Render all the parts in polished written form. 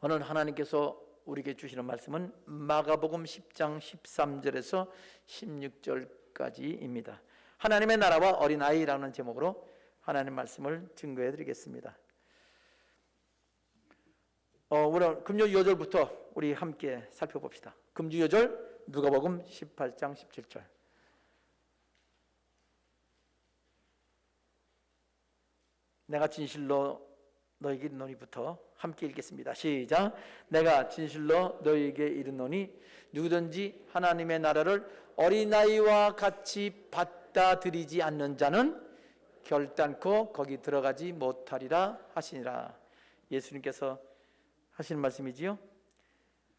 오늘 하나님께서 우리에게 주시는 말씀은 마가복음 10장 13절에서 16절까지입니다. 하나님의 나라와 어린아이라는 제목으로 하나님 말씀을 증거해 드리겠습니다. 오늘 금요 요절부터 우리 함께 살펴봅시다. 금주 요절 누가복음 18장 17절. 내가 진실로 너에게 이르노니부터 함께 읽겠습니다. 시작. 내가 진실로 너에게 이르노니 누구든지 하나님의 나라를 어린아이와 같이 받아들이지 않는 자는 결단코 거기 들어가지 못하리라 하시니라. 예수님께서 하시는 말씀이지요.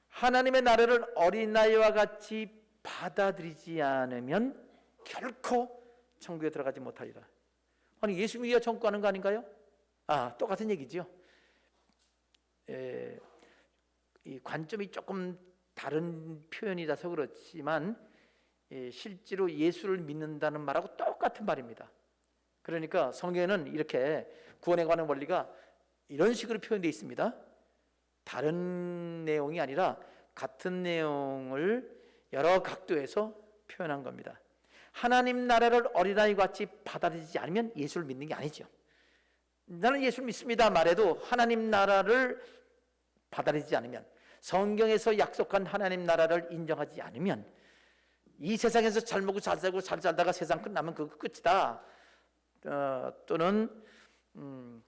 하나님의 나라를 어린아이와 같이 받아들이지 않으면 결코 천국에 들어가지 못하리라. 아니, 예수 믿어야 천국 가는 거 아닌가요? 똑같은 얘기죠. 이 관점이 조금 다른 표현이라서 그렇지만 실제로 예수를 믿는다는 말하고 똑같은 말입니다. 그러니까 성경에는 이렇게 구원에 관한 원리가 이런 식으로 표현되어 있습니다. 다른 내용이 아니라 같은 내용을 여러 각도에서 표현한 겁니다. 하나님 나라를 어린아이와 같이 받아들이지 않으면 예수를 믿는 게 아니죠. 나는 예수를 믿습니다 말해도 하나님 나라를 받아들이지 않으면, 성경에서 약속한 하나님 나라를 인정하지 않으면, 이 세상에서 잘 먹고 잘 살고 잘 살다가 세상 끝나면 그거 끝이다. 또는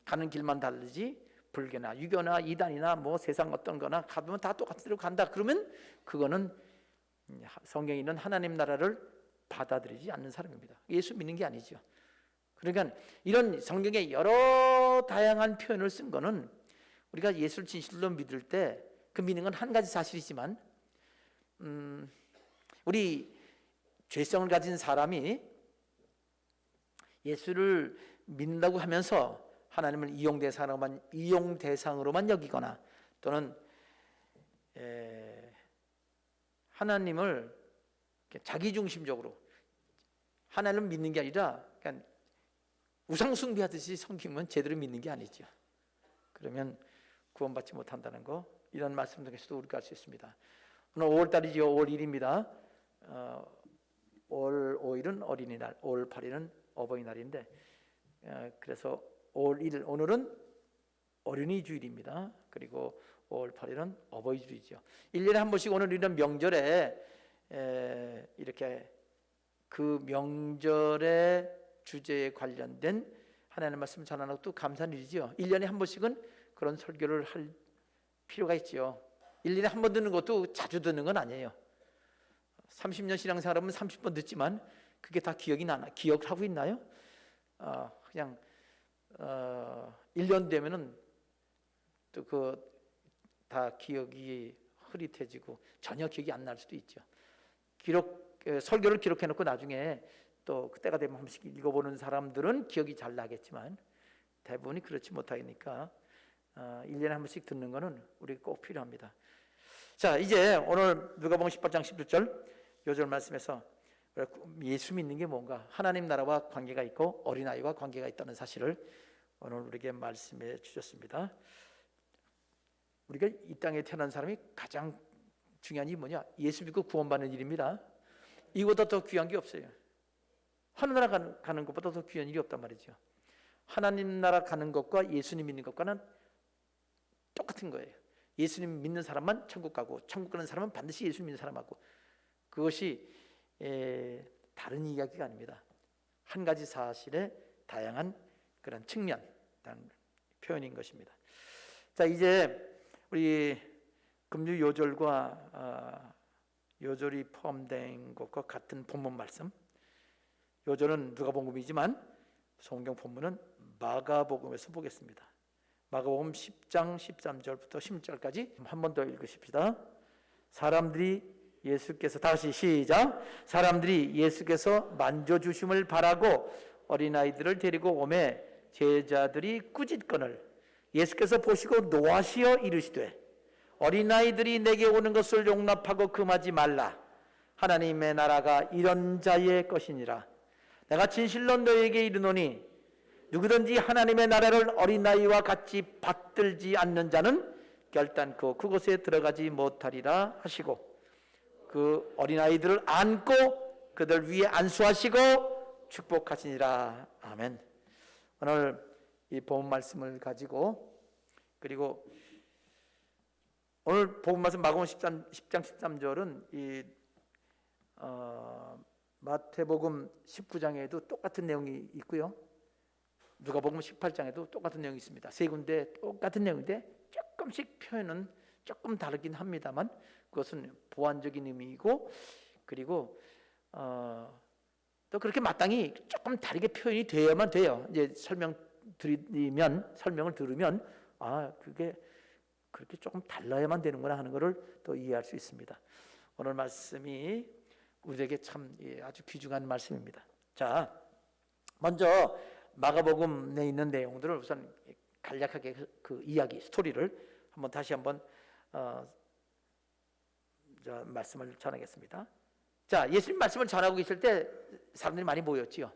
가는 길만 다르지 불교나 유교나 이단이나 뭐 세상 어떤 거나 가보면 다 똑같은 데로 간다. 그러면 그거는 성경에 있는 하나님 나라를 받아들이지 않는 사람입니다. 예수 믿는 게 아니죠. 그러니까 이런 성경에 여러 다양한 표현을 쓴 거는 우리가 예수를 진실로 믿을 때 그 믿는 건 한 가지 사실이지만, 우리 죄성을 가진 사람이 예수를 믿는다고 하면서 하나님을 이용 대상으로만 여기거나, 또는 하나님을 자기중심적으로 하나님을 믿는 게 아니라 그냥 우상숭배하듯이 섬기면 제대로 믿는 게 아니죠. 그러면 구원받지 못한다는 거, 이런 말씀 중에서도 우리가 알 수 있습니다. 오늘 5월달이죠. 5월 1일입니다. 5월 5일은 어린이날, 5월 8일은 어버이날인데, 그래서 5월 1일 오늘은 어린이 주일입니다. 그리고 5월 8일은 어버이 주일이죠. 1년에 한 번씩 오늘 이런 명절에 이렇게 그 명절의 주제에 관련된 하나님의 말씀을 전하는 것도 감사한 일이죠. 1년에 한 번씩은 그런 설교를 할 필요가 있죠. 1년에 한 번 듣는 것도 자주 듣는 건 아니에요. 30년 신앙생활하면 30번 듣지만 그게 다 기억하고 있나요? 그냥 1년 되면은 또 그 다 기억이 흐릿해지고 전혀 기억이 안 날 수도 있죠. 설교를 기록해 놓고 나중에 또 그때가 되면 한 번씩 읽어보는 사람들은 기억이 잘 나겠지만 대부분이 그렇지 못하니까 1년에 한 번씩 듣는 거는 우리가 꼭 필요합니다. 자, 이제 오늘 누가복음 18장 11절 요절 말씀에서 예수 믿는 게 뭔가, 하나님 나라와 관계가 있고 어린아이와 관계가 있다는 사실을 오늘 우리에게 말씀해 주셨습니다. 우리가 이 땅에 태어난 사람이 가장 중요한 일이 뭐냐? 예수 믿고 구원받는 일입니다. 이거보다 더 귀한 게 없어요. 하늘나라 가는 것보다 더 귀한 일이 없단 말이죠. 하나님 나라 가는 것과 예수님 믿는 것과는 똑같은 거예요. 예수님 믿는 사람만 천국 가고 천국 가는 사람은 반드시 예수 믿는 사람하고, 그것이 다른 이야기가 아닙니다. 한 가지 사실의 다양한 그런 측면, 표현인 것입니다. 자, 이제 우리 금주 요절과 요절이 포함된 것과 같은 본문 말씀, 요절은 누가복음이지만 성경 본문은 마가복음에서 보겠습니다. 마가복음 10장 13절부터 16절까지 한 번 더 읽으십시다. 다시 시작. 사람들이 예수께서 만져주심을 바라고 어린아이들을 데리고 오매 제자들이 꾸짖거늘 예수께서 보시고 노하시어 이르시되 어린아이들이 내게 오는 것을 용납하고 금하지 말라. 하나님의 나라가 이런 자의 것이니라. 내가 진실로 너에게 이르노니 누구든지 하나님의 나라를 어린아이와 같이 받들지 않는 자는 결단코 그곳에 들어가지 못하리라 하시고 그 어린아이들을 안고 그들 위에 안수하시고 축복하시니라. 아멘. 오늘 이 본문 말씀을 가지고, 그리고 오늘 본문 말씀 마가복음 10장 13절은 이 마태복음 19장에도 똑같은 내용이 있고요, 누가복음 18장에도 똑같은 내용이 있습니다. 세 군데 똑같은 내용인데 조금씩 표현은 조금 다르긴 합니다만 그것은 보완적인 의미이고, 그리고 또 그렇게 마땅히 조금 다르게 표현이 되어야만 돼요. 이제 설명을 들으면 그게 그렇게 조금 달라야만 되는구나 하는 것을 또 이해할 수 있습니다. 오늘 말씀이 우리에게 참 아주 귀중한 말씀입니다. 자, 먼저 마가복음에 있는 내용들을 우선 간략하게 그 이야기, 스토리를 다시 한번 말씀을 전하겠습니다. 자, 예수님 말씀을 전하고 계실 때 사람들이 많이 모였지요.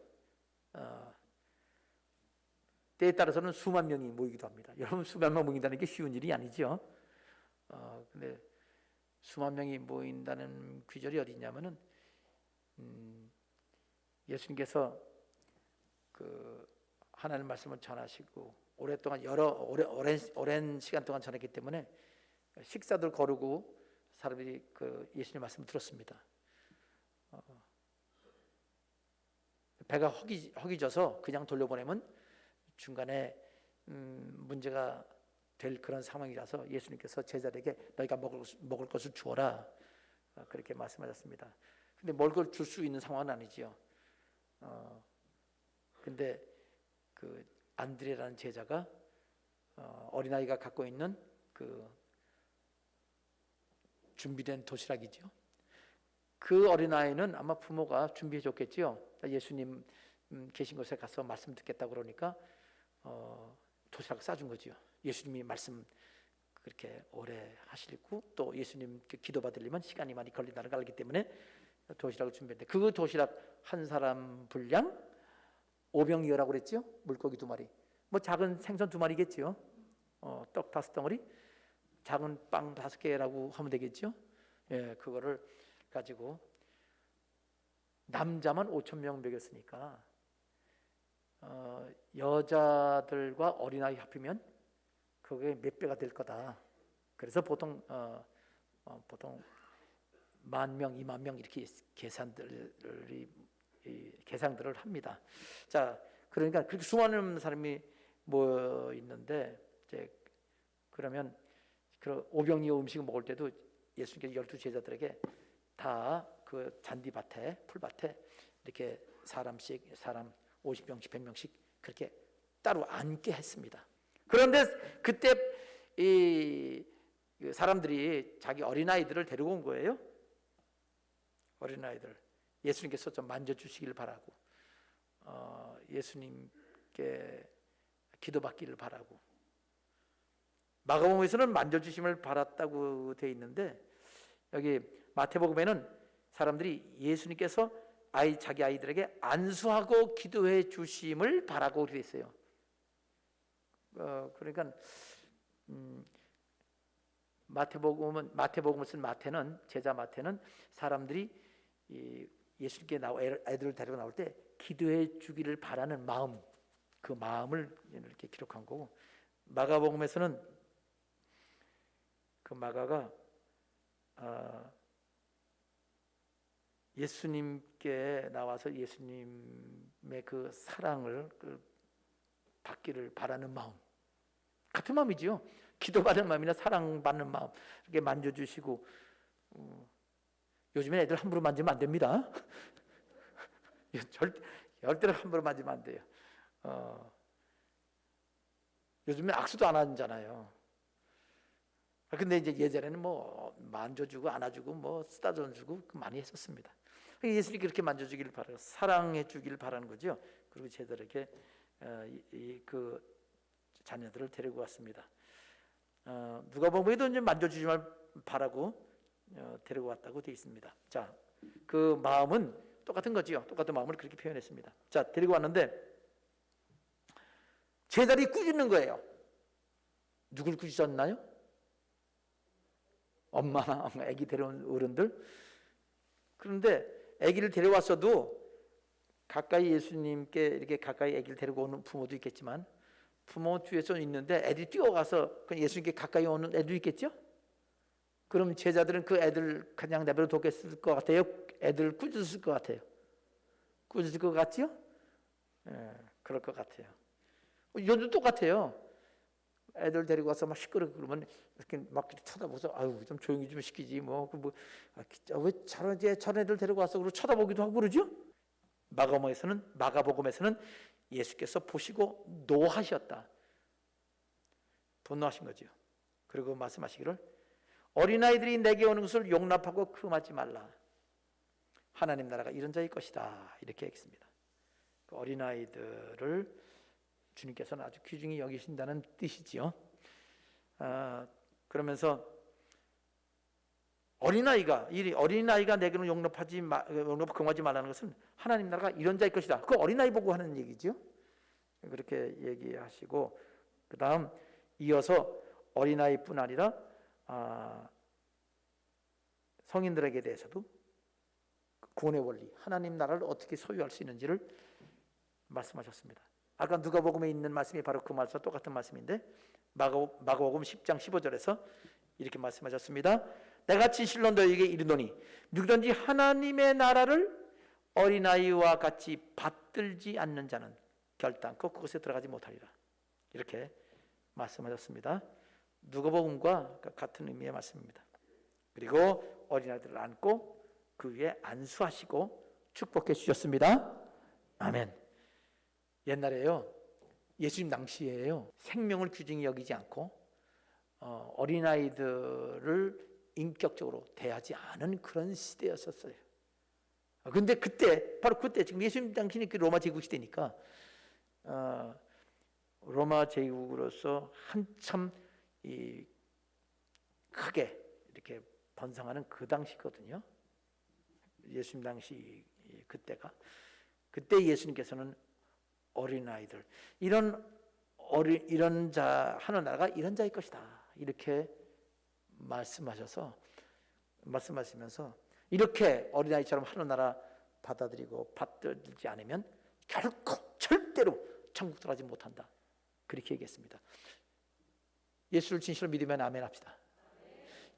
때에 따라서는 수만 명이 모이기도 합니다. 여러분, 수만 명 모인다는 게 쉬운 일이 아니죠. 근데 수만 명이 모인다는 귀절이 어디 있냐면은 예수님께서 그 하나님 말씀을 전하시고 오랫동안 오랜 시간 동안 전했기 때문에 식사들 거르고 사람들이 그 예수님 말씀을 들었습니다. 배가 허기져서 그냥 돌려보내면 중간에 문제가 될 그런 상황이라서 예수님께서 제자들에게 너희가 먹을 것을 주어라, 그렇게 말씀하셨습니다. 근데 먹을 걸 줄 수 있는 상황은 아니지요. 근데 그 안드레라는 제자가 어린아이가 갖고 있는 그 준비된 도시락이죠. 그 어린아이는 아마 부모가 준비해 줬겠지요. 예수님 계신 곳에 가서 말씀 듣겠다고 그러니까 도시락을 싸준 거죠. 예수님이 말씀 그렇게 오래 하시고 또 예수님 기도 받으려면 시간이 많이 걸린다는 걸 알기 때문에 도시락을 준비했는데 그 도시락 한 사람 분량 5병이어라고 그랬죠. 물고기 2마리, 뭐 작은 생선 2마리겠죠. 떡 5덩어리, 작은 빵 5개라고 하면 되겠죠. 예, 그거를 가지고 남자만 5,000명 먹였으니까 여자들과 어린아이 합치면 그게 몇 배가 될 거다. 그래서 보통 10,000명, 20,000명 이렇게 계산들을 합니다. 자, 그러니까 그렇게 수많은 사람이 모여 있는데 이제 그러면 그 오병이어 음식을 먹을 때도 예수님께서 12 제자들에게 다 그 잔디밭에, 풀밭에 이렇게 사람 50명씩 100명씩 그렇게 따로 앉게 했습니다. 그런데 그때 이 사람들이 자기 어린아이들을 데리고 온 거예요. 어린아이들 예수님께서 좀 만져주시기를 바라고, 예수님께 기도받기를 바라고. 마가복음에서는 만져주심을 바랐다고 되어 있는데 여기 마태복음에는 사람들이 예수님께서 자기 아이들에게 안수하고 기도해 주심을 바라고 되어 있어요. 그러니까 마태복음을 쓴 마태는, 제자 마태는 사람들이 예수님께 아이들을 데리고 나올 때 기도해 주기를 바라는 마음, 그 마음을 이렇게 기록한 거고, 마가복음에서는 그 마가가 예수님께 나와서 예수님의 그 사랑을 받기를 바라는 마음, 같은 마음이지요. 기도받는 마음이나 사랑받는 마음, 이렇게 만져주시고. 요즘엔 애들 함부로 만지면 안 됩니다. 절대로 함부로 만지면 안 돼요. 요즘엔 악수도 안 하잖아요. 근데 이제 예전에는 뭐 만져주고 안아주고 뭐 쓰다듬어주고 많이 했었습니다. 예수님이 그렇게 만져주기를 바라고 사랑해 주기를 바라는 거죠. 그리고 제자들에게 그 자녀들을 데리고 왔습니다. 누가복음에도 이제 만져주지만 바라고 데리고 왔다고 되어 있습니다. 자, 그 마음은 똑같은 거지요. 똑같은 마음을 그렇게 표현했습니다. 자, 데리고 왔는데 제자들이 꾸짖는 거예요. 누굴 꾸짖었나요? 엄마나 아기 데려온 어른들. 그런데 아기를 데려왔어도 가까이 예수님께 이렇게 가까이 아기를 데리고 오는 부모도 있겠지만 부모 뒤에서 있는데 애들이 뛰어가서 예수님께 가까이 오는 애도 있겠죠? 그럼 제자들은 그 애들 그냥 내버려 뒀을 것 같아요? 애들 꾸짖을 것 같아요? 꾸짖을 것 같죠? 그럴 것 같아요. 요즘 똑같아요. 애들 데리고 와서 막 시끄럽고 그러면 이렇게 막 쳐다보서 아유 좀 조용히 좀 시키지 왜 저런 애들 데리고 와서 그러고 쳐다보기도 하고 그러죠? 마가복음에서는 예수께서 보시고 노하셨다. 분노하신 거죠. 그리고 말씀하시기를 어린아이들이 내게 오는 것을 용납하고 금하지 말라. 하나님 나라가 이런 자일 것이다. 이렇게 했습니다. 그 어린아이들을 주님께서는 아주 귀중히 여기신다는 뜻이지요. 그러면서 어린아이가 내게는 용납 금하지 말라는 것은 하나님 나라가 이런 자일 것이다. 그 어린아이 보고 하는 얘기죠. 그렇게 얘기하시고 그 다음 이어서 어린아이뿐 아니라 성인들에게 대해서도 구원의 원리, 하나님 나라를 어떻게 소유할 수 있는지를 말씀하셨습니다. 아까 누가복음에 있는 말씀이 바로 그 말씀과 똑같은 말씀인데 마가복음 10장 15절에서 이렇게 말씀하셨습니다. 내가 진실로 너희에게 이르노니 누구든지 하나님의 나라를 어린아이와 같이 받들지 않는 자는 결단코 그곳에 들어가지 못하리라. 이렇게 말씀하셨습니다. 누가복음과 같은 의미의 말씀입니다. 그리고 어린아이들을 안고 그 위에 안수하시고 축복해 주셨습니다. 아멘. 옛날에요, 예수님 당시에요, 생명을 귀중히 여기지 않고 어린아이들을 인격적으로 대하지 않은 그런 시대였었어요. 근데 바로 그때 지금 예수님 당시는 로마 제국 시대니까 로마 제국으로서 한참 크게 이렇게 번성하는 그 당시거든요. 예수님 당시 그때 예수님께서는 어린아이들 이런 자 하는 나라가 이런 자일 것이다 이렇게 말씀하시면서 이렇게 어린아이처럼 하는 나라 받아들이고 받들지 않으면 결코 절대로 천국 들어가지 못한다 그렇게 얘기했습니다. 예수를 진실로 믿으면 아멘 합시다.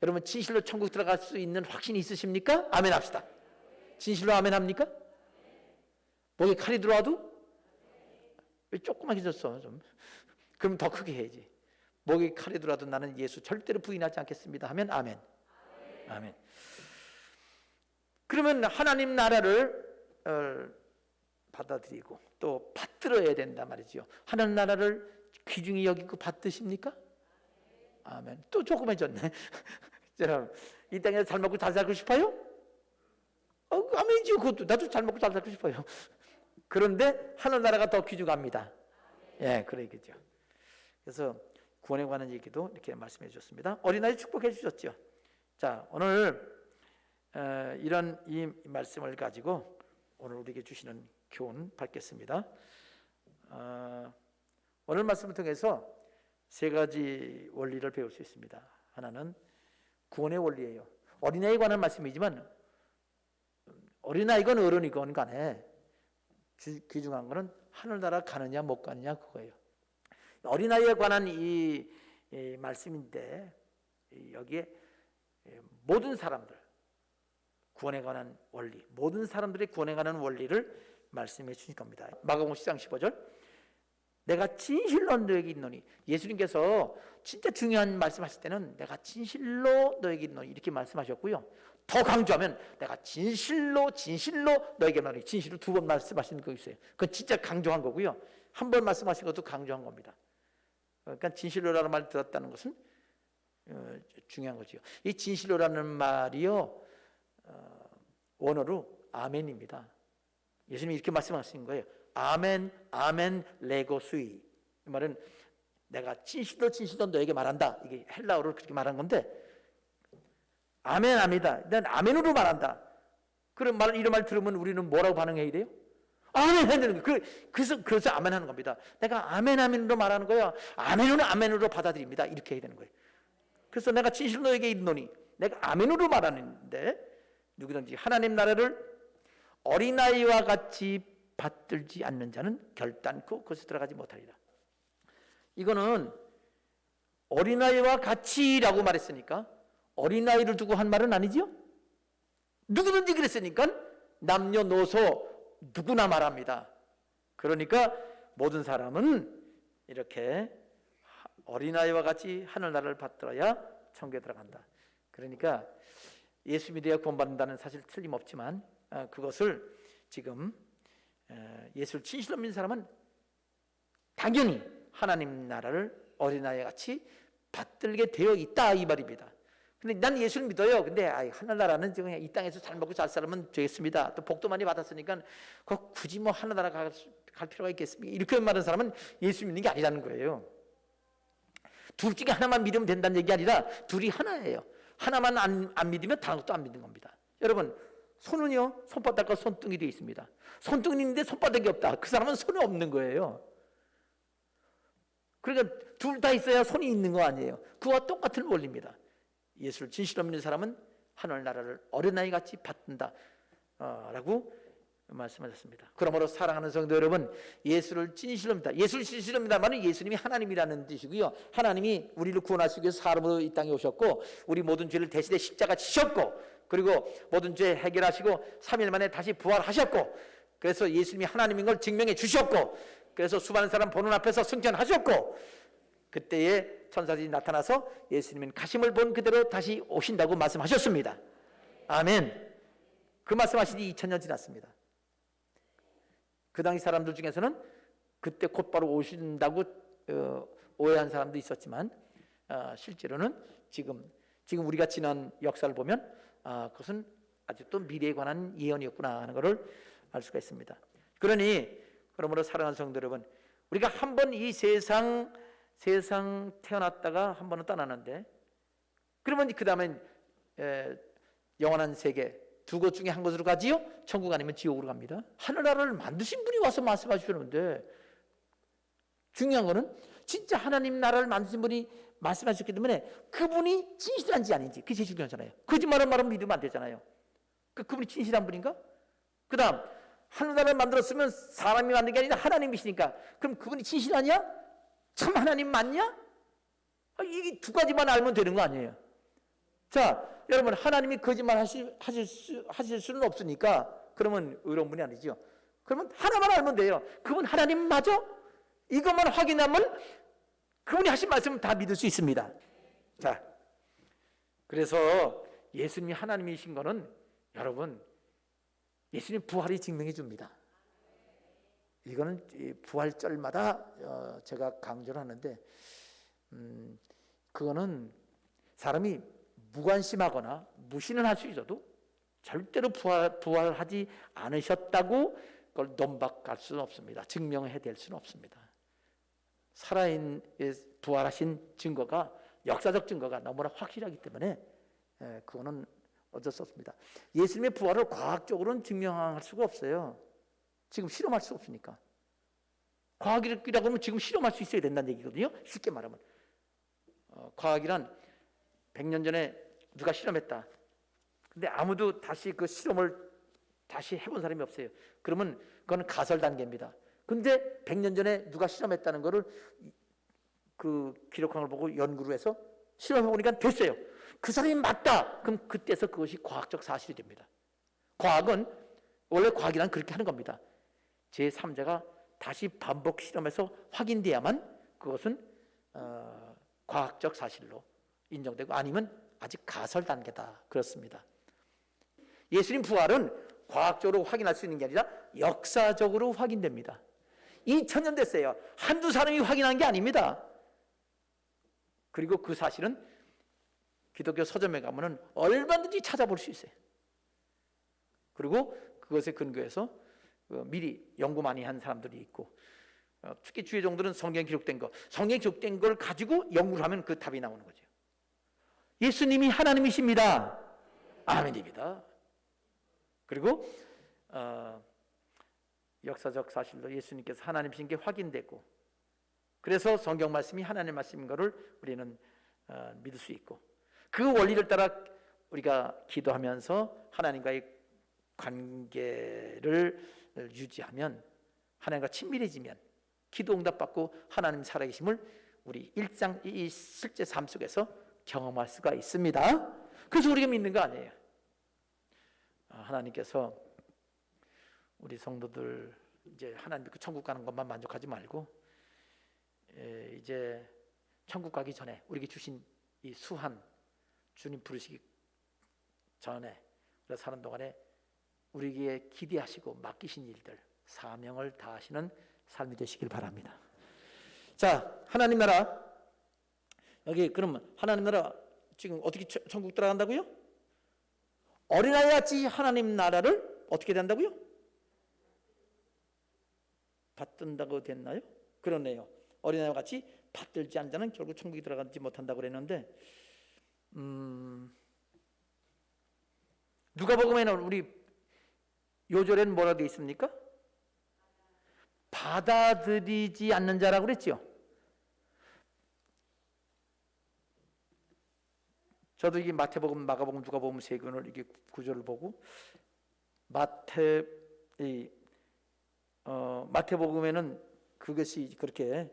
여러분 진실로 천국 들어갈 수 있는 확신이 있으십니까? 아멘 합시다. 진실로 아멘 합니까? 목에 칼이 들어와도 왜 조그맣게 졌어 좀. 그럼 더 크게 해야지. 목에 칼이 들어와도 나는 예수 절대로 부인하지 않겠습니다 하면 아멘. 아멘. 그러면 하나님 나라를 받아들이고 또 받들어야 된단 말이죠. 하나님 나라를 귀중히 여기고 받드십니까? 아멘. 또 조그매졌네. 이 땅에서 잘 먹고 잘 살고 싶어요? 아멘이죠. 그것도 나도 잘 먹고 잘 살고 싶어요. 그런데 하늘 나라가 더 귀중합니다. 예, 그러겠죠. 그래서 구원에 관한 얘기도 이렇게 말씀해 주셨습니다. 어린아이 축복해 주셨죠. 자, 오늘 이런 이 말씀을 가지고 오늘 우리에게 주시는 교훈 받겠습니다. 오늘 말씀을 통해서 세 가지 원리를 배울 수 있습니다. 하나는 구원의 원리예요. 어린아이에 관한 말씀이지만 어린아이건 어른이건 간에 귀중한 것은 하늘나라 가느냐 못 가느냐 그거예요. 어린아이에 관한 이 말씀인데 여기에 모든 사람들 구원에 관한 원리, 모든 사람들의 구원에 관한 원리를 말씀해 주실 겁니다. 마가복음 10장 15절 내가 진실로 너에게 있노니 예수님께서 진짜 중요한 말씀하실 때는 내가 진실로 너에게 있노니 이렇게 말씀하셨고요. 더 강조하면 내가 진실로 너에게 말하니 진실로 두 번 말씀하시는 거 있어요. 그건 진짜 강조한 거고요. 한 번 말씀하신 것도 강조한 겁니다. 그러니까 진실로라는 말 들었다는 것은 중요한 거죠. 이 진실로라는 말이요 원어로 아멘입니다. 예수님이 이렇게 말씀하신 거예요. 아멘, 아멘, 레고수이. 이 말은 내가 진실로 너에게 말한다. 이게 헬라어로 그렇게 말한 건데 아멘 합니다. 난 아멘으로 말한다. 그런 이런 말 들으면 우리는 뭐라고 반응해야 돼요? 아멘 해야 되는 거예요. 그래서 아멘 하는 겁니다. 내가 아멘으로 말하는 거야. 아멘으로 받아들입니다. 이렇게 해야 되는 거예요. 그래서 내가 진실로 너에게 이르노니 내가 아멘으로 말하는데 누구든지 하나님 나라를 어린아이와 같이 받들지 않는 자는 결단코 그것에 들어가지 못하리라. 이거는 어린아이와 같이라고 말했으니까 어린아이를 두고 한 말은 아니죠. 누구든지 그랬으니까 남녀노소 누구나 말합니다. 그러니까 모든 사람은 이렇게 어린아이와 같이 하늘나라를 받들어야 천국에 들어간다. 그러니까 예수 믿어야 구원받는다는 사실 틀림없지만 그것을 지금 예수를 진실로 믿는 사람은 당연히 하나님 나라를 어린아이와 같이 받들게 되어 있다 이 말입니다. 근데 난 예수를 믿어요. 근데 하늘나라는 그냥 이 땅에서 잘 먹고 잘 살면 되겠습니다. 또 복도 많이 받았으니까 굳이 뭐 하늘나라 갈 필요가 있겠습니까? 이렇게 말하는 사람은 예수 믿는 게 아니라는 거예요. 둘 중에 하나만 믿으면 된다는 얘기 아니라 둘이 하나예요. 하나만 안 믿으면 다른 것도 안 믿는 겁니다. 여러분 손은요 손바닥과 손등이 되어 있습니다. 손등이 있는데 손바닥이 없다. 그 사람은 손이 없는 거예요. 그러니까 둘 다 있어야 손이 있는 거 아니에요. 그와 똑같은 원리입니다. 예수를 진실로 믿는 사람은 하늘나라를 어린아이같이 받는다 라고 말씀하셨습니다. 그러므로 사랑하는 성도 여러분, 예수를 진실로 믿다. 예수를 진실로 믿다 말은 예수님이 하나님이라는 뜻이고요. 하나님이 우리를 구원하시기 위해서 사람으로 이 땅에 오셨고 우리 모든 죄를 대신해 십자가 지셨고 그리고 모든 죄 해결하시고 3일 만에 다시 부활하셨고 그래서 예수님이 하나님인 걸 증명해 주셨고 그래서 수많은 사람 보는 앞에서 승천하셨고 그때에 천사들이 나타나서 예수님은 가심을 본 그대로 다시 오신다고 말씀하셨습니다. 아멘. 그 말씀하신 지 2000년 지났습니다. 그 당시 사람들 중에서는 그때 곧바로 오신다고 오해한 사람도 있었지만 실제로는 지금 우리가 지난 역사를 보면 그것은 아직도 미래에 관한 예언이었구나 하는 것을 알 수가 있습니다. 그러므로 사랑하는 성도 여러분, 우리가 한 번 이 세상 태어났다가 한 번은 떠나는데 그러면 그 다음엔 영원한 세계 두 곳 중에 한 곳으로 가지요? 천국 아니면 지옥으로 갑니다. 하늘나라를 만드신 분이 와서 말씀하시는데 중요한 거는 진짜 하나님 나라를 만드신 분이 말씀하셨기 때문에 그분이 진실한지 아닌지 그게 제일 중요하잖아요. 거짓말을 말하면 믿으면 안 되잖아요. 그분이 진실한 분인가? 그 다음 하늘나라를 만들었으면 사람이 만든 게 아니라 하나님이시니까 그럼 그분이 진실하냐? 참 하나님 맞냐? 이 두 가지만 알면 되는 거 아니에요. 자, 여러분 하나님이 거짓말 하실 수는 없으니까 그러면 의로운 분이 아니죠. 그러면 하나만 알면 돼요. 그분 하나님 맞아? 이것만 확인하면 그분이 하신 말씀은 다 믿을 수 있습니다. 자, 그래서 예수님이 하나님이신 거는 여러분 예수님 부활이 증명해 줍니다. 이거는 부활절마다 제가 강조를 하는데 그거는 사람이 무관심하거나 무신을 할 수 있어도 절대로 부활하지 않으셨다고 그걸 논박할 수는 없습니다. 증명해낼 수는 없습니다. 살아있는 부활하신 증거가 역사적 증거가 너무나 확실하기 때문에 그거는 어쩔 수 없습니다. 예수님의 부활을 과학적으로는 증명할 수가 없어요. 지금 실험할 수 없으니까. 과학이라고 하면 지금 실험할 수 있어야 된다는 얘기거든요. 쉽게 말하면 과학이란 100년 전에 누가 실험했다. 근데 아무도 다시 그 실험을 다시 해본 사람이 없어요. 그러면 그건 가설 단계입니다. 근데 100년 전에 누가 실험했다는 거를 그 기록한 걸 보고 연구를 해서 실험해 보니까 됐어요. 그 사람이 맞다. 그럼 그때서 그것이 과학적 사실이 됩니다. 과학은 원래 과학이란 그렇게 하는 겁니다. 제3자가 다시 반복 실험해서 확인돼야만 그것은 과학적 사실로 인정되고 아니면 아직 가설 단계다. 그렇습니다. 예수님 부활은 과학적으로 확인할 수 있는 게 아니라 역사적으로 확인됩니다. 2000년 됐어요. 한두 사람이 확인한 게 아닙니다. 그리고 그 사실은 기독교 서점에 가면은 얼마든지 찾아볼 수 있어요. 그리고 그것에 근거해서 미리 연구 많이 한 사람들이 있고 특히 주의 종들은 성경에 기록된 걸 가지고 연구를 하면 그 답이 나오는 거죠. 예수님이 하나님이십니다. 아멘입니다. 그리고 역사적 사실로 예수님께서 하나님이신 게 확인되고 그래서 성경 말씀이 하나님 말씀인 것을 우리는 믿을 수 있고 그 원리를 따라 우리가 기도하면서 하나님과의 관계를 유지하면, 하나님과 친밀해지면 기도 응답받고 하나님 살아계심을 우리 이 실제 삶 속에서 경험할 수가 있습니다. 그래서 우리가 믿는 거 아니에요. 하나님께서 우리 성도들 이제 하나님 믿고 천국 가는 것만 만족하지 말고, 이제 천국 가기 전에 우리에게 주신 이 수한, 주님 부르시기 전에 우리가 사는 동안에 우리에게 기대하시고 맡기신 일들, 사명을 다하시는 삶이 되시길 바랍니다. 자, 하나님 나라, 여기 그러면 하나님 나라 지금 어떻게 천국 들어간다고요? 어린아이같이 하나님 나라를 어떻게 된다고요? 받든다고 됐나요? 그러네요. 어린아이와 같이 받들지 않은 자는 결국 천국에 들어가지 못한다고 그랬는데, 누가복음에는 우리 요절에는 뭐라 되어 있습니까? 받아들이지 않는 자라고 그랬죠. 저도 이게 마태복음, 마가복음, 누가복음 세 권을 이게 구절을 보고 마태복음에는 그것이 그렇게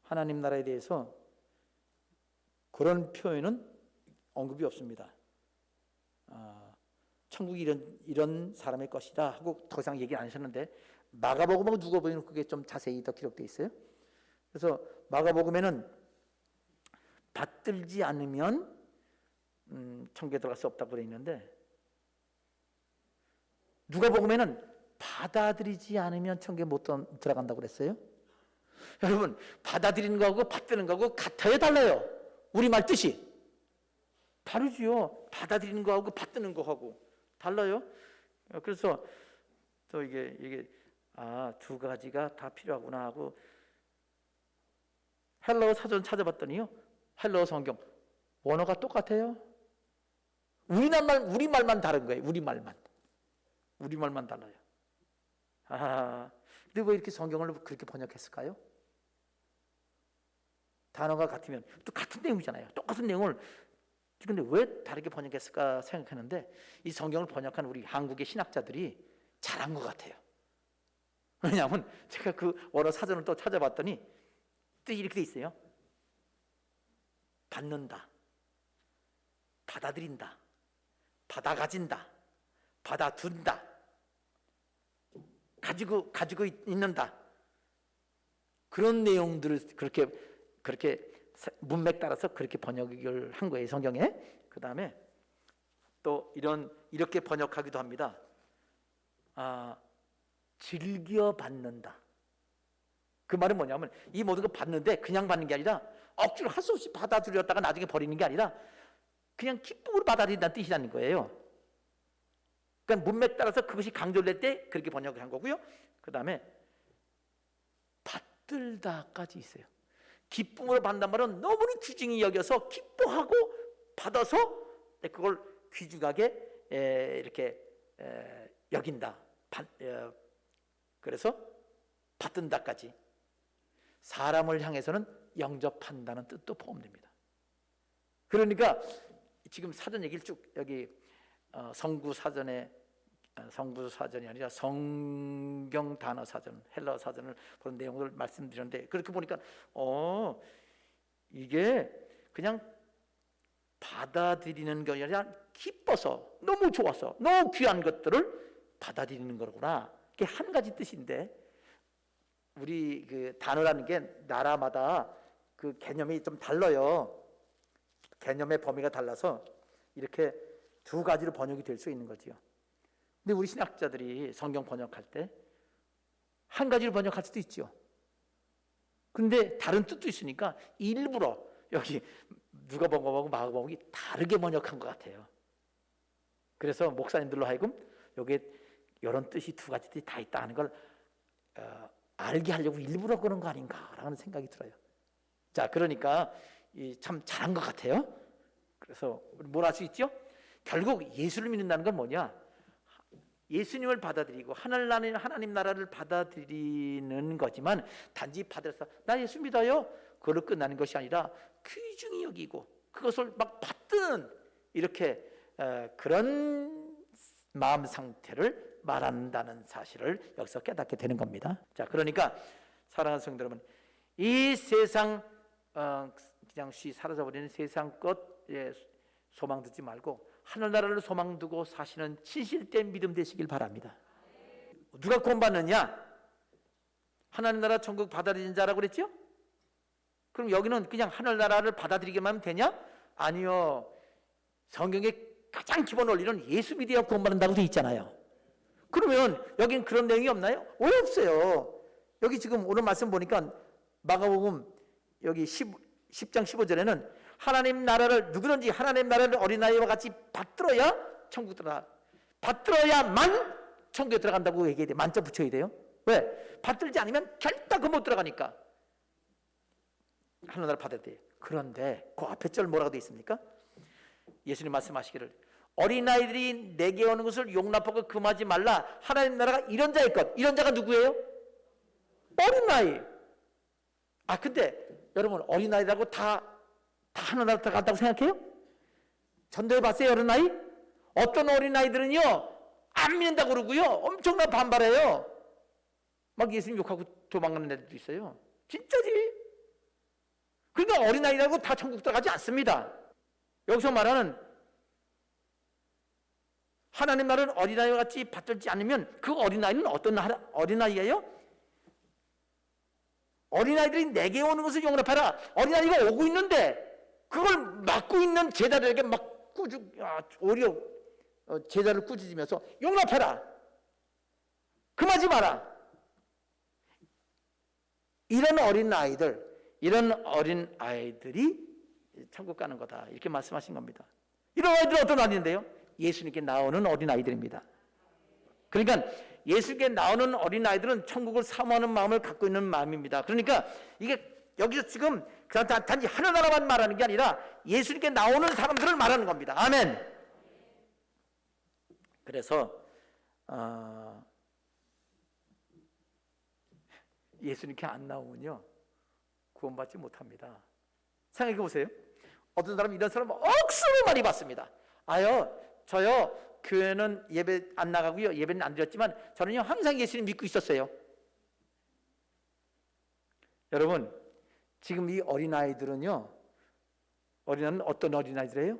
하나님 나라에 대해서 그런 표현은 언급이 없습니다. 천국이 이런 사람의 것이다 하고 더 이상 얘기 안 하셨는데, 마가복음하고 누가복음은 그게 좀 자세히 더 기록되어 있어요. 그래서 마가복음에는 받들지 않으면 천국에 들어갈 수 없다고 되어 있는데, 누가복음에는 받아들이지 않으면 천국에 못 들어간다고 그랬어요. 여러분, 받아들이는 거하고 받드는 거하고 같아요, 달라요? 우리말 뜻이 다르지요. 받아들이는 거하고 받드는 거하고 달라요. 그래서 또 이게 두 가지가 다 필요하구나 하고 헬라어 사전 찾아봤더니요, 헬라어 성경 원어가 똑같아요. 우리말만 다른 거예요. 우리말만 달라요. 근데 왜 이렇게 성경을 그렇게 번역했을까요? 단어가 같으면 또 같은 내용이잖아요. 똑같은 내용을, 근데 왜 다르게 번역했을까 생각했는데, 이 성경을 번역한 우리 한국의 신학자들이 잘한 것 같아요. 왜냐하면 제가 그 원어 사전을 또 찾아봤더니 뜻이 이렇게 돼 있어요. 받는다, 받아들인다, 받아가진다, 받아둔다, 가지고 있는다. 그런 내용들을 그렇게 문맥 따라서 그렇게 번역을 한 거예요, 성경에. 그 다음에 또 이렇게 번역하기도 합니다. 즐겨 받는다. 그 말은 뭐냐면, 이 모든 거 받는데 그냥 받는 게 아니라 억지로 할 수 없이 받아들였다가 나중에 버리는 게 아니라 그냥 기쁨으로 받아들인다는 뜻이라는 거예요. 그러니까 문맥 따라서 그것이 강조될 때 그렇게 번역을 한 거고요. 그 다음에 받들다까지 있어요. 기쁨으로 받는단 말은 너무나 귀중히 여겨서 기뻐하고 받아서 그걸 귀중하게 이렇게 여긴다. 그래서 받든다까지, 사람을 향해서는 영접한다는 뜻도 포함됩니다. 그러니까 지금 사전 얘기를 쭉 여기 성구사전이 아니라 성경 단어 사전, 헬라어 사전을 보는 내용을 말씀드렸는데, 그렇게 보니까 이게 그냥 받아들이는 게 아니라 기뻐서, 너무 좋아서, 너무 귀한 것들을 받아들이는 거구나. 그게 한 가지 뜻인데, 우리 그 단어라는 게 나라마다 그 개념이 좀 달라요. 개념의 범위가 달라서 이렇게 두 가지로 번역이 될 수 있는 거지요. 근데 우리 신학자들이 성경 번역할 때 한 가지로 번역할 수도 있죠. 근데 다른 뜻도 있으니까 일부러 여기 누가복음하고 마가복음이 다르게 번역한 것 같아요. 그래서 목사님들로 하여금 여기에 이런 뜻이 두 가지 뜻이 다 있다는 걸 알게 하려고 일부러 그런 거 아닌가라는 생각이 들어요. 자, 그러니까 참 잘한 것 같아요. 그래서 뭘 할 수 있죠? 결국 예수를 믿는다는 건 뭐냐? 예수님을 받아들이고 하나님 나라를 받아들이는 거지만, 단지 받아서 나 예수 믿어요, 그걸로 끝나는 것이 아니라 귀중히 여기고 그것을 막 뜨는 이렇게 그런 마음 상태를 말한다는 사실을 여기서 깨닫게 되는 겁니다. 자, 그러니까 사랑하는 성도 여러분, 이 세상 그냥 사라져버리는 세상 것 소망 두지 말고 하늘나라를 소망 두고 사시는 진실된 믿음 되시길 바랍니다. 누가 구원받느냐? 하나님 나라 천국 받아들이는 자라고 그랬죠? 그럼 여기는 그냥 하늘나라를 받아들이기만 하면 되냐? 아니요. 성경의 가장 기본 원리는 예수 믿어야 구원받는다고 되어 있잖아요. 그러면 여긴 그런 내용이 없나요? 왜 없어요? 여기 지금 오늘 말씀 보니까 마가복음 여기 10장 15절에는 하나님 나라를 누구든지 하나님 나라를 어린아이와 같이 받들어야 천국 들어가. 받들어야만 천국에 들어간다고 얘기해야 돼. 만점 붙여야 돼요. 왜? 받들지 않으면 결코 못 들어가니까. 하나님 나라 받아야 돼요. 그런데 그 앞에 절 뭐라고 되어 있습니까? 예수님 말씀하시기를 어린아이들이 내게 오는 것을 용납하고 금하지 말라. 하나님 나라가 이런 자의 것. 이런 자가 누구예요? 어린아이. 근데 여러분 어린아이라고 다 하나님 나라 들어간다고 생각해요? 전도해 봤어요? 어린아이? 어떤 어린아이들은요 안 믿는다고 그러고요 엄청난 반발해요. 막 예수님 욕하고 도망가는 애들도 있어요. 진짜지. 그러니까 어린아이라고 다 천국 들어가지 않습니다. 여기서 말하는 하나님 나라는 어린아이와 같이 받들지 않으면 그 어린아이는 어떤 어린아이예요? 어린아이들이 내게 오는 것을 용납하라. 어린아이가 오고 있는데 그걸 막고 있는 제자들에게 막 오히려 제자를 꾸짖으면서 용납하라. 금하지 마라. 이런 어린아이들이 천국 가는 거다. 이렇게 말씀하신 겁니다. 이런 아이들은 어떤 아이인데요? 예수님께 나오는 어린아이들입니다. 그러니까 예수님께 나오는 어린아이들은 천국을 사모하는 마음을 갖고 있는 마음입니다. 그러니까 이게 여기서 지금 단지 하늘나라만 말하는 게 아니라 예수님께 나오는 사람들을 말하는 겁니다. 아멘. 그래서 예수님께 안 나오면요 구원받지 못합니다. 생각해 보세요. 어떤 사람 이런 사람 억수로 많이 봤습니다. 저요 교회는 예배 안 나가고요 예배는 안 드렸지만 저는요 항상 예수님 믿고 있었어요. 여러분 지금 이 어린아이들은요 어린아이는 어떤 어린아이들이에요?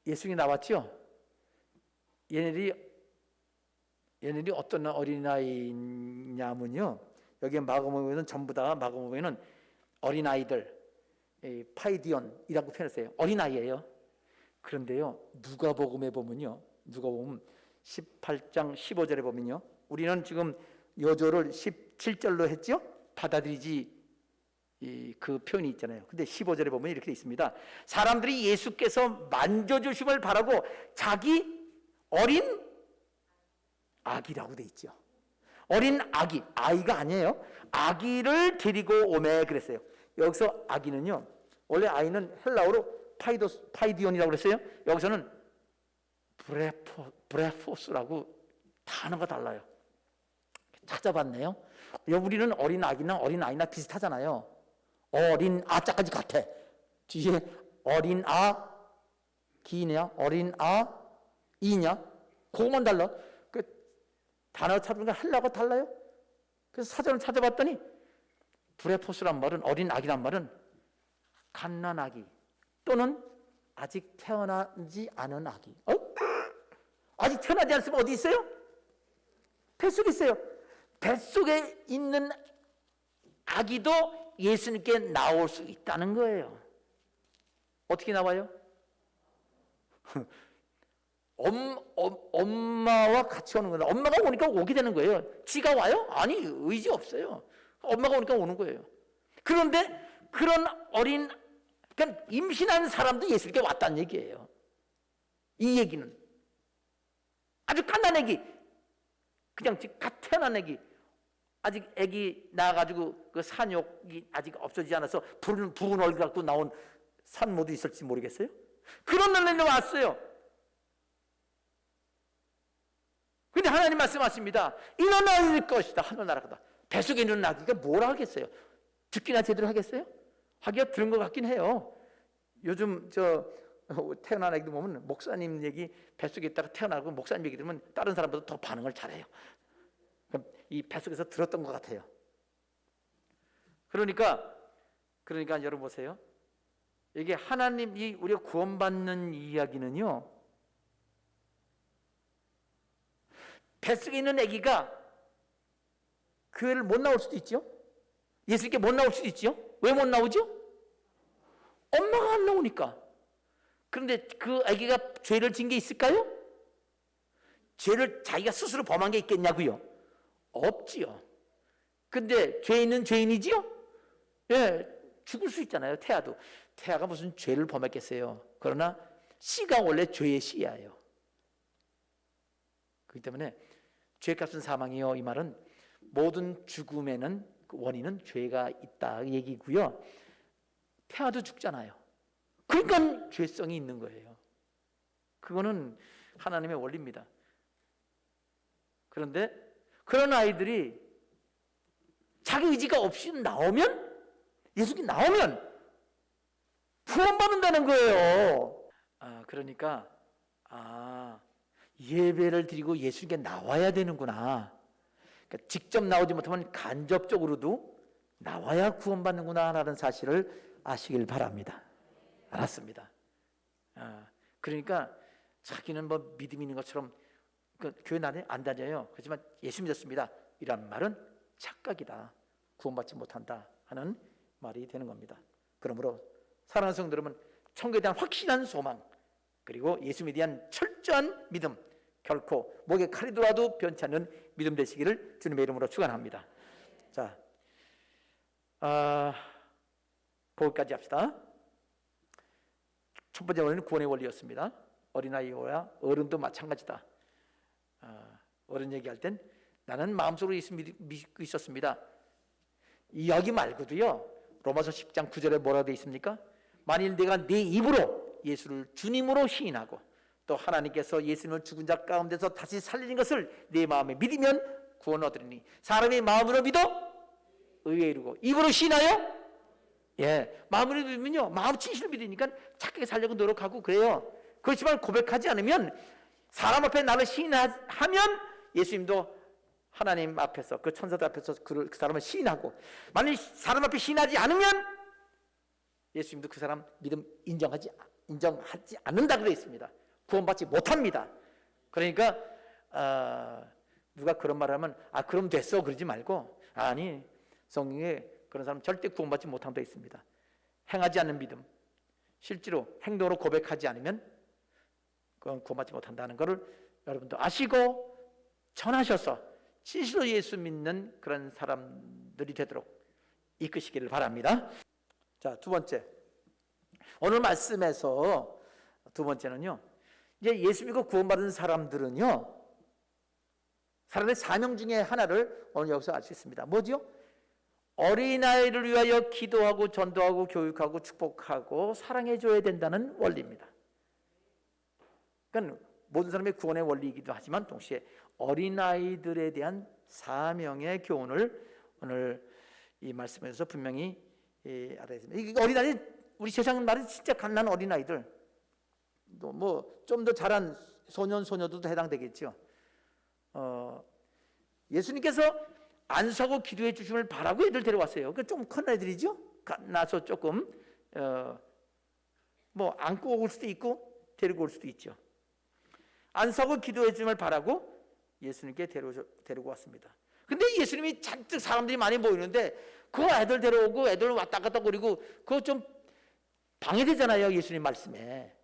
예수님이 나왔죠. 얘네들이 어떤 어린아이냐면요 여기 마가복음에는 전부 다 마가복음에는 어린아이들 파이디온이라고 표현했어요. 어린아이예요. 그런데요 누가복음에 보면요 누가복음 18장 15절에 보면요 우리는 지금 여조를 17절로 했죠. 받아들이지 그 표현이 있잖아요. 근데 15절에 보면 이렇게 돼 있습니다. 사람들이 예수께서 만져주심을 바라고 자기 어린 아기라고 돼 있죠. 어린 아기, 아이가 아니에요. 아기를 데리고 오매 그랬어요. 여기서 아기는요 원래 아이는 헬라어로 파이디온이라고 그랬어요. 여기서는 브레포스라고 단어가 달라요. 찾아봤네요. 우리는 어린 아기나 어린 아이나 비슷하잖아요. 어린 아자까지 같아. 뒤에 어린 아기냐 어린 아이냐 그것만 달라. 그 단어 찾으니까 헬라어가 달라요. 그래서 사전을 찾아봤더니 브레포스란 말은 어린 아기란 말은 갓난아기 또는 아직 태어나지 않은 아기. 아직 태어나지 않았으면 어디 있어요? 뱃속에 있어요. 뱃속에 있는 아기도 예수님께 나올 수 있다는 거예요. 어떻게 나와요? 엄마와 같이 오는 거예요. 엄마가 오니까 오게 되는 거예요. 지가 와요? 아니 의지 없어요. 엄마가 오니까 오는 거예요. 그런데 그런 그러니까 임신한 사람도 예수님께 왔다는 얘기예요. 이 얘기는 아주 갓난 애기, 그냥 갓 태어난 애기, 아직 애기 낳아가지고 그 산욕이 아직 없어지지 않아서 부은 얼굴 갖고 나온 산모도 있을지 모르겠어요. 그런 날에 왔어요. 근데 하나님 말씀하십니다. 이런 아이일 것이다. 하늘나라다. 뱃속에 있는 아기가 뭘 하겠어요? 듣기나 제대로 하겠어요? 하기가 들은 것 같긴 해요. 요즘 태어난 아기들 보면 목사님 얘기 뱃속에 있다가 태어나고 목사님 얘기 들으면 다른 사람보다 더 반응을 잘해요. 그럼 이 뱃속에서 들었던 것 같아요. 그러니까 여러분 보세요. 이게 하나님이 우리가 구원받는 이야기는요, 뱃속에 있는 아기가 교회를 못 나올 수도 있죠. 예수님께 못 나올 수도 있죠. 왜 못 나오죠? 엄마가 안 나오니까. 그런데 그 아기가 죄를 진 게 있을까요? 죄를 자기가 스스로 범한 게 있겠냐고요? 없지요. 근데 죄인은 죄인이지요? 예, 죽을 수 있잖아요. 태아가 무슨 죄를 범했겠어요. 그러나 씨가 원래 죄의 씨예요. 그렇기 때문에 죄값은 사망이요, 이 말은 모든 죽음에는 그 원인은 죄가 있다 얘기고요. 태아도 죽잖아요. 그러니까 죄성이 있는 거예요. 그거는 하나님의 원리입니다. 그런데 그런 아이들이 자기 의지가 없이 나오면, 예수님이 나오면 구원받는다는 거예요. 그러니까 예배를 드리고 예수님께 나와야 되는구나. 그러니까 직접 나오지 못하면 간접적으로도 나와야 구원받는구나 라는 사실을 아시길 바랍니다. 알았습니다. 그러니까 자기는 뭐 믿음 있는 것처럼 교회 안 다녀요. 그렇지만 예수 믿었습니다. 이란 말은 착각이다. 구원받지 못한다 하는 말이 되는 겁니다. 그러므로 사랑하는 성도 여러분, 천국에 대한 확신한 소망, 그리고 예수님에 대한 철저한 믿음, 결코 목에 칼이 들어와도 변치 않는 믿음 되시기를 주님의 이름으로 축원합니다. 자, 거기까지 합시다. 첫 번째 원리는 구원의 원리였습니다. 어린아이와 어른도 마찬가지다. 어른 얘기할 땐 나는 마음속으로 예수 믿고 있었습니다. 여기 말고도요, 로마서 10장 9절에 뭐라고 되어 있습니까? 만일 내가 내 입으로 예수를 주님으로 시인하고 또 하나님께서 예수님을 죽은 자 가운데서 다시 살리는 것을 내 마음에 믿으면 구원 얻으리니 사람이 마음으로 믿어 의에 이르고 입으로 시인하여, 마음으로 믿으면요, 마음 진실로 믿으니까 착하게 살려고 노력하고 그래요. 그렇지만 고백하지 않으면, 사람 앞에 나를 시인하면 예수님도 하나님 앞에서, 그 천사들 앞에서 그 사람을 시인하고, 만약 사람 앞에 시인하지 않으면 예수님도 그 사람 믿음 인정하지 않는다 그래 있습니다. 구원받지 못합니다. 그러니까 누가 그런 말을 하면 그럼 됐어 그러지 말고, 아니, 성경에 그런 사람 절대 구원받지 못한다 있습니다. 행하지 않는 믿음, 실제로 행동으로 고백하지 않으면 그건 구원받지 못한다는 것을 여러분도 아시고 전하셔서 진실로 예수 믿는 그런 사람들이 되도록 이끄시기를 바랍니다. 자, 두 번째, 오늘 말씀에서 두 번째는요, 이제 예수 믿고 구원받은 사람들은요, 사람의 사명 중에 하나를 오늘 여기서 알 수 있습니다. 뭐죠? 어린아이를 위하여 기도하고 전도하고 교육하고 축복하고 사랑해줘야 된다는 원리입니다. 그러니까 모든 사람의 구원의 원리이기도 하지만 동시에 어린아이들에 대한 사명의 교훈을 오늘 이 말씀에서 분명히 알아야 됩니다. 이 어린아이, 우리 세상 말은 진짜 갓난 어린아이들, 또 뭐 좀 더 자란 소년 소녀들도 해당되겠죠. 예수님께서 안수하고 기도해 주심을 바라고 애들 데려왔어요. 그 좀 큰 애들이죠. 나서 조금 뭐 안고 올 수도 있고 데리고 올 수도 있죠. 안수하고 기도해 주심을 바라고 예수님께 데리고 왔습니다. 근데 예수님이 잔뜩 사람들이 많이 모이는데 그 애들 데려오고 애들 왔다 갔다 거리고 그거 좀 방해되잖아요, 예수님 말씀에.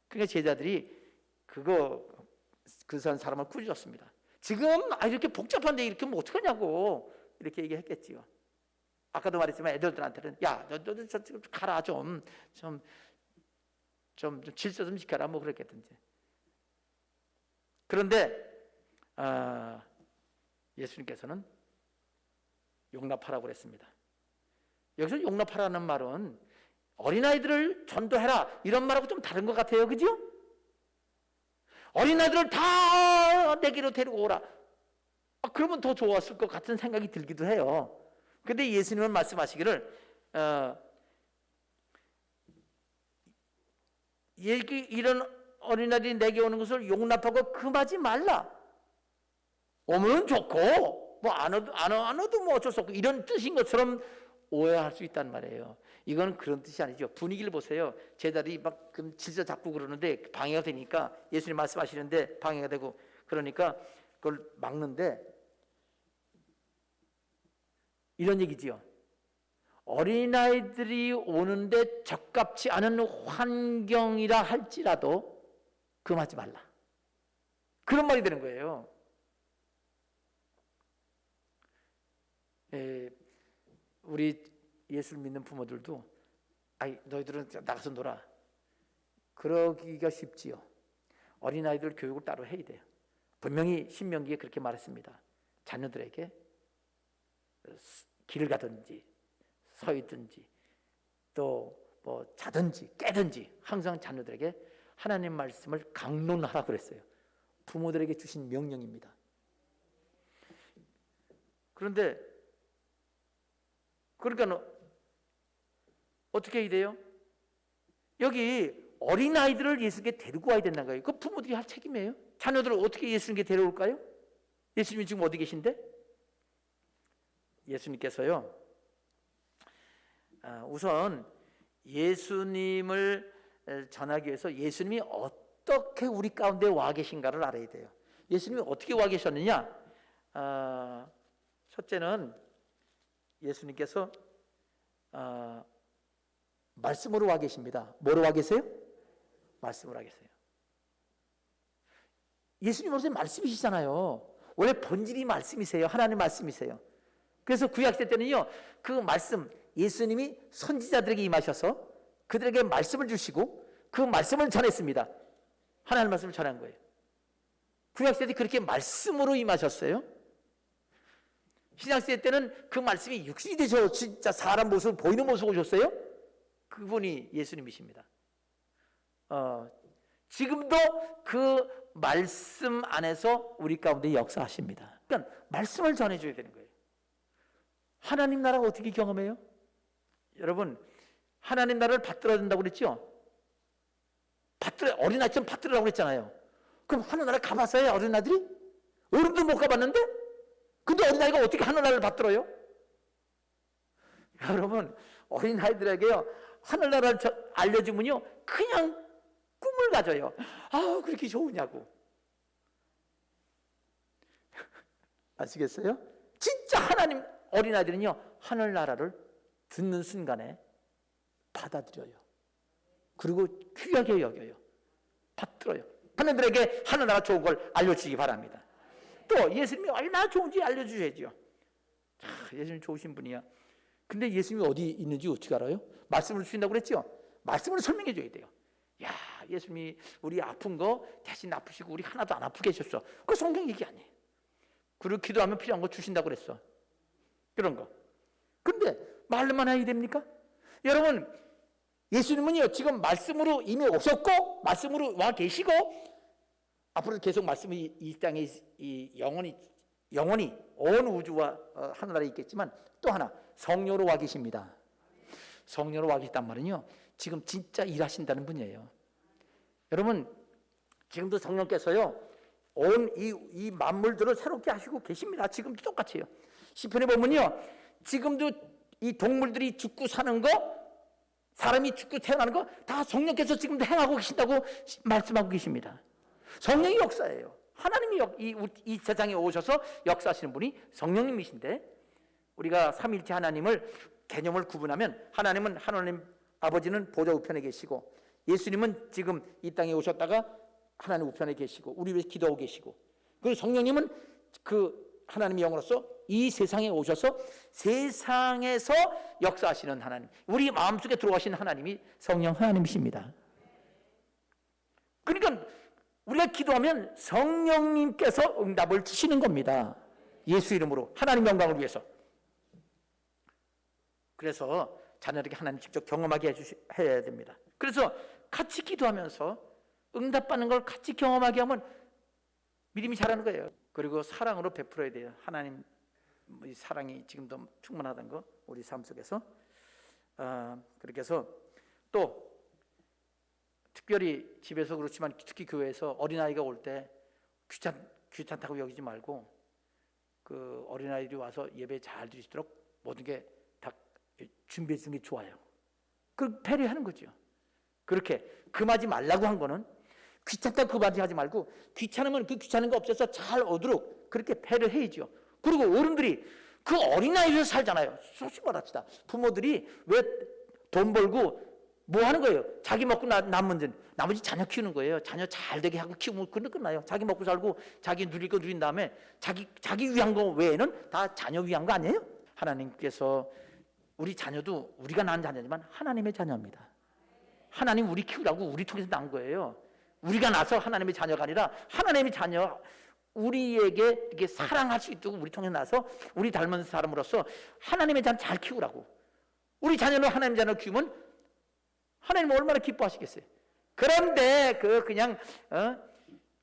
그러니까 제자들이 그 사람을 꾸짖었습니다. 지금 이렇게 복잡한데 이렇게 하면 어떡하냐고 이렇게 얘기했겠지요. 아까도 말했지만 애들한테는 야, 너도 가라, 좀 질서 좀 지켜라, 뭐 그랬겠든지. 그런데 예수님께서는 용납하라고 그랬습니다. 여기서 용납하라는 말은 어린아이들을 전도해라 이런 말하고 좀 다른 것 같아요. 그죠? 어린아이들을 다 내게로 데리고 오라. 그러면 더 좋았을 것 같은 생각이 들기도 해요. 그런데 예수님은 말씀하시기를 이런 어린아이들이 내게 오는 것을 용납하고 금하지 말라. 오면 좋고 뭐 안 와도 뭐 어쩔 수 없고 이런 뜻인 것처럼 오해할 수 있단 말이에요. 이건 그런 뜻이 아니죠. 분위기를 보세요. 제자들이 막 질서 잡고 그러는데 방해가 되니까, 예수님 말씀하시는데 방해가 되고 그러니까 그걸 막는데, 이런 얘기지요. 어린아이들이 오는데 적합치 않은 환경이라 할지라도 금하지 말라. 그런 말이 되는 거예요. 우리 예수를 믿는 부모들도 너희들은 나가서 놀아, 그러기가 쉽지요. 어린아이들 교육을 따로 해야 돼요. 분명히 신명기에 그렇게 말했습니다. 자녀들에게 길을 가든지 서 있든지 또 뭐 자든지 깨든지 항상 자녀들에게 하나님 말씀을 강론하라 그랬어요. 부모들에게 주신 명령입니다. 그런데 그러니까 어떻게 해야 돼요? 여기 어린아이들을 예수님께 데리고 와야 된다는 거예요. 그 부모들이 할 책임이에요. 자녀들을 어떻게 예수님께 데려올까요? 예수님이 지금 어디 계신데? 예수님께서요, 우선 예수님을 전하기 위해서 예수님이 어떻게 우리 가운데 와 계신가를 알아야 돼요. 예수님이 어떻게 와 계셨느냐? 첫째는 예수님께서 말씀으로 와 계십니다. 뭐로 와 계세요? 말씀으로 와 계세요. 예수님 원래 말씀이시잖아요. 원래 본질이 말씀이세요. 하나님 말씀이세요. 그래서 구약시대 때는요, 그 말씀, 예수님이 선지자들에게 임하셔서 그들에게 말씀을 주시고 그 말씀을 전했습니다. 하나님 말씀을 전한 거예요. 구약시대 때 그렇게 말씀으로 임하셨어요. 신약시대 때는 그 말씀이 육신이 되셔서 진짜 사람 모습을 보이는 모습을 오셨어요. 그분이 예수님이십니다. 지금도 그 말씀 안에서 우리 가운데 역사하십니다. 그러니까 말씀을 전해줘야 되는 거예요. 하나님 나라가 어떻게 경험해요? 여러분, 하나님 나라를 받들어야 된다고 그랬죠? 어린아이처럼 받들으라고 그랬잖아요. 그럼 하늘나라 가봤어요, 어린아이들이? 어른도 못 가봤는데? 근데 어린아이가 어떻게 하늘나라를 받들어요? 여러분, 어린아이들에게요, 하늘나라를 알려주면요, 그냥 꿈을 가져요. 그렇게 좋으냐고. 아시겠어요? 진짜 하나님, 어린아이들은요, 하늘나라를 듣는 순간에 받아들여요. 그리고 귀하게 여겨요. 받들어요. 하나님들에게 하늘나라 좋은 걸 알려주시기 바랍니다. 또 예수님이 얼마나 좋은지 알려주셔야죠. 예수님 좋으신 분이야. 근데 예수님이 어디 있는지 어떻게 알아요? 말씀을 주신다고 그랬죠? 말씀을 설명해 줘야 돼요. 야, 예수님이 우리 아픈 거 대신 아프시고 우리 하나도 안 아프게 하셨어. 그거 성경 얘기 아니에요. 그리고 기도하면 필요한 거 주신다고 그랬어. 그런 거. 근데 말로만 해야 됩니까? 여러분, 예수님은요, 지금 말씀으로 이미 오셨고 말씀으로 와 계시고 앞으로 계속 말씀이 이 땅에 영원히 온 우주와 하늘나라에 있겠지만, 또 하나 성령으로 와 계십니다. 성령으로 와 계시단 말은요, 지금 진짜 일하신다는 분이에요. 여러분, 지금도 성령께서요, 온 이 만물들을 새롭게 하시고 계십니다. 지금도 똑같이요. 시편에 보면요, 지금도 이 동물들이 죽고 사는 거, 사람이 죽고 태어나는 거 다 성령께서 지금도 행하고 계신다고 말씀하고 계십니다. 성령이 역사예요. 하나님이 이 세상에 오셔서 역사하시는 분이 성령님이신데, 우리가 삼위일체 하나님을 개념을 구분하면, 하나님은 하나님 아버지는 보좌 우편에 계시고, 예수님은 지금 이 땅에 오셨다가 하나님 우편에 계시고 우리 위해서 기도하고 계시고, 그리고 성령님은 그 하나님의 영으로서 이 세상에 오셔서 세상에서 역사하시는 하나님, 우리 마음속에 들어가신 하나님이 성령 하나님이십니다. 그러니까 우리가 기도하면 성령님께서 응답을 주시는 겁니다. 예수 이름으로 하나님 영광을 위해서. 그래서 자녀에게 하나님 직접 경험하게 해야 됩니다. 그래서 같이 기도하면서 응답받는 걸 같이 경험하게 하면 믿음이 자라는 거예요. 그리고 사랑으로 베풀어야 돼요. 하나님 사랑이 지금도 충만하다는 거 우리 삶 속에서. 그렇게 해서 또 특별히 집에서 그렇지만 특히 교회에서 어린아이가 올 때 귀찮다고 여기지 말고 그 어린아이들이 와서 예배 잘 드릴 수 있도록 모든 게 다 준비해 주는 게 좋아요. 그 배려하는 거죠. 그렇게 금하지 말라고 한 거는 귀찮다고 금하지 하지 말고 귀찮으면 그 귀찮은 거 없애서 잘 오도록 그렇게 배려해야죠. 그리고 어른들이 그 어린아이에서 살잖아요. 솔직히 말합시다. 부모들이 왜 돈 벌고 뭐 하는 거예요? 자기 먹고 남은 나머지 자녀 키우는 거예요. 자녀 잘 되게 하고 키우면 그런 끝나요. 자기 먹고 살고 자기 누릴 거 누린 다음에 자기 위한 거 외에는 다 자녀 위한 거 아니에요? 하나님께서 우리 자녀도 우리가 낳은 자녀지만 하나님의 자녀입니다. 하나님 우리 키우라고 우리 통해서 낳은 거예요. 우리가 낳아서 하나님의 자녀가 아니라 하나님의 자녀 우리에게 이렇게 사랑할 수 있도록 우리 통해서 낳아서 우리 닮은 사람으로서 하나님의 자녀 잘 키우라고. 우리 자녀는 하나님의 자녀를 키우면 하나님 얼마나 기뻐하시겠어요. 그런데 그냥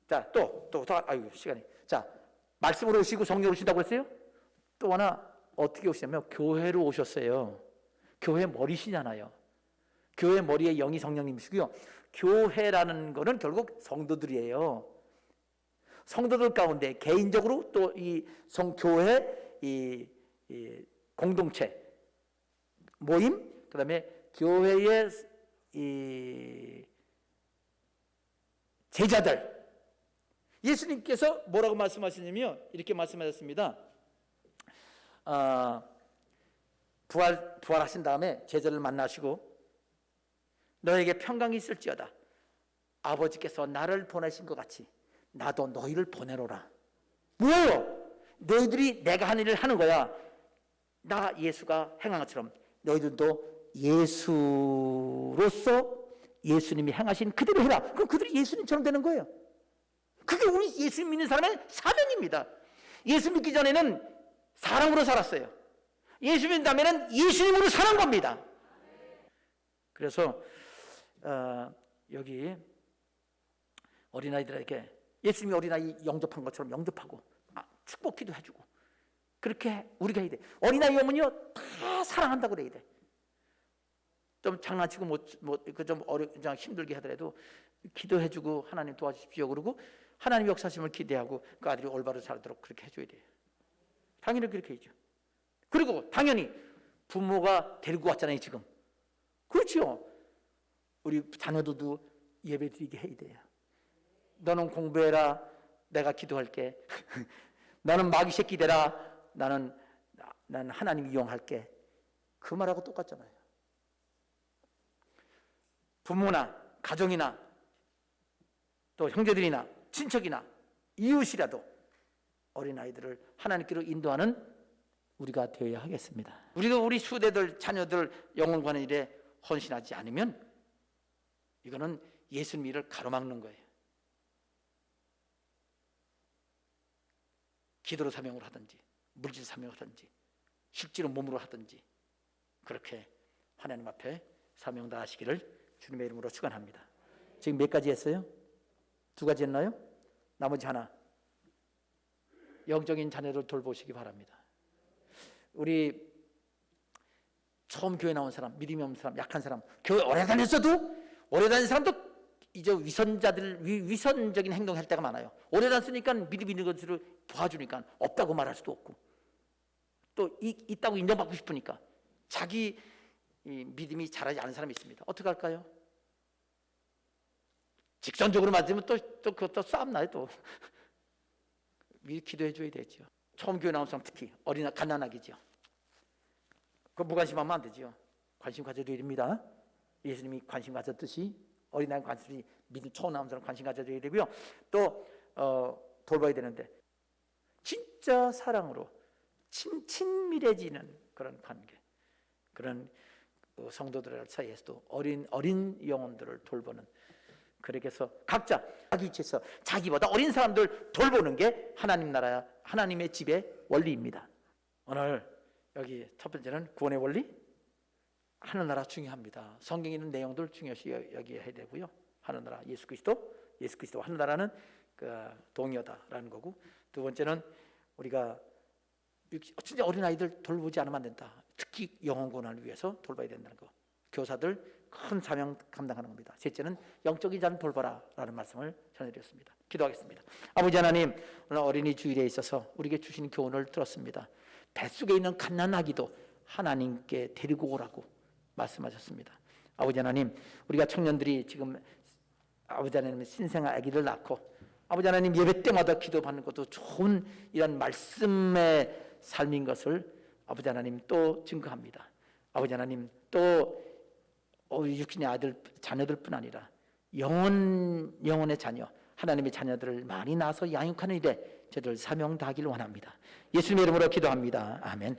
자 또 아유 시간이 자 말씀으로 오시고 성령으로 오신다고 했어요. 또 하나 어떻게 오시냐면 교회로 오셨어요. 교회 머리시잖아요. 교회 머리에 영이 성령님이시고요. 교회라는 거는 결국 성도들이에요. 성도들 가운데 개인적으로 또 이 성교회 이 공동체 모임 그다음에 교회의 이 제자들 예수님께서 뭐라고 말씀하시냐면 이렇게 말씀하셨습니다. 부활하신 다음에 제자를 만나시고 너에게 평강이 있을지어다. 아버지께서 나를 보내신 것 같이 나도 너희를 보내노라. 뭐예요? 너희들이 내가 한 일을 하는 거야. 나 예수가 행한 것처럼 너희들도 예수로서 예수님이 행하신 그대로 해라. 그럼 그들이 예수님처럼 되는 거예요. 그게 우리 예수 믿는 사람의 사명입니다. 예수 믿기 전에는 사람으로 살았어요. 예수 믿는 다음에는 예수님으로 사는 겁니다. 그래서 여기 어린아이들에게 예수님이 어린아이 영접한 것처럼 영접하고 축복기도 해주고 그렇게 우리가 해야 돼. 어린아이 오면요 다 사랑한다고 그래야 돼. 좀 장난치고 좀 힘들게 하더라도 기도해주고 하나님 도와주십시오. 그러고 하나님 역사심을 기대하고 그 아들이 올바로 살도록 그렇게 해줘야 돼요. 당연히 그렇게 해야죠. 그리고 당연히 부모가 데리고 왔잖아요 지금. 그렇죠. 우리 자녀들도 예배드리게 해야 돼요. 너는 공부해라. 내가 기도할게. 너는 마귀 새끼 되라. 나는 하나님 이용할게. 그 말하고 똑같잖아요. 부모나 가정이나 또 형제들이나 친척이나 이웃이라도 어린아이들을 하나님께로 인도하는 우리가 되어야 하겠습니다. 우리가 우리 수대들 자녀들 영혼 관한 일에 헌신하지 않으면 이거는 예수님 일을 가로막는 거예요. 기도로 사명을 하든지 물질 사명을 하든지 실제로 몸으로 하든지 그렇게 하나님 앞에 사명 다하시기를 주님의 이름으로 축원합니다. 지금 몇 가지 했어요? 2가지 했나요? 나머지 하나. 영적인 자녀를 돌보시기 바랍니다. 우리 처음 교회 나온 사람, 믿음이 없는 사람, 약한 사람, 교회 오래 다녔어도 오래 다닌 사람도 이제 위선적인 행동을 할 때가 많아요. 오래 다녔으니까 믿음 있는 것을 도와주니까 없다고 말할 수도 없고 또 있다고 인정받고 싶으니까 자기 믿음이 자라지 않은 사람이 있습니다. 어떻게 할까요? 직선적으로 맞으면 또 그것도 싸움 나요. 또 미리 기도해 줘야 되죠. 처음 교회 나온 사람 특히 어린아 갓난아기죠. 그거 무관심하면 안 되죠. 관심 가져줘야 됩니다. 예수님이 관심 가졌듯이 어린아이 관심이 믿음 처음 나온 사람 관심 가져줘야 되고요. 또 돌봐야 되는데 진짜 사랑으로 친밀해지는 그런 관계, 그런 성도들 사이에서도 어린 영혼들을 돌보는 그렇게 해서 각자 자기 위치에서 자기보다 어린 사람들 돌보는 게 하나님 나라 하나님의 집의 원리입니다. 오늘 여기 첫 번째는 구원의 원리, 하늘나라 중요합니다. 성경에 있는 내용들 중요시 여기해야 되고요. 하늘나라 예수 그리스도 하늘나라는 그 동요다라는 거고, 두 번째는 우리가 진짜 어린 아이들 돌보지 않으면 안 된다. 특히 영혼 구원을 위해서 돌봐야 된다는 거. 교사들 큰 사명 감당하는 겁니다. 셋째는 영적인 자는 돌봐라라는 말씀을 전해드렸습니다. 기도하겠습니다. 아버지 하나님, 오늘 어린이 주일에 있어서 우리에게 주신 교훈을 들었습니다. 뱃속에 있는 갓난아기도 하나님께 데리고 오라고 말씀하셨습니다. 아버지 하나님, 우리가 청년들이 지금 아버지 하나님 신생아 아기를 낳고 아버지 하나님 예배 때마다 기도받는 것도 좋은 이런 말씀의 삶인 것을 아버지 하나님 또 증거합니다. 아버지 하나님, 또 우리 육신의 아들 자녀들뿐 아니라 영혼의 자녀, 하나님의 자녀들을 많이 낳아서 양육하는 일에 저들 사명 다하기를 원합니다. 예수님의 이름으로 기도합니다. 아멘.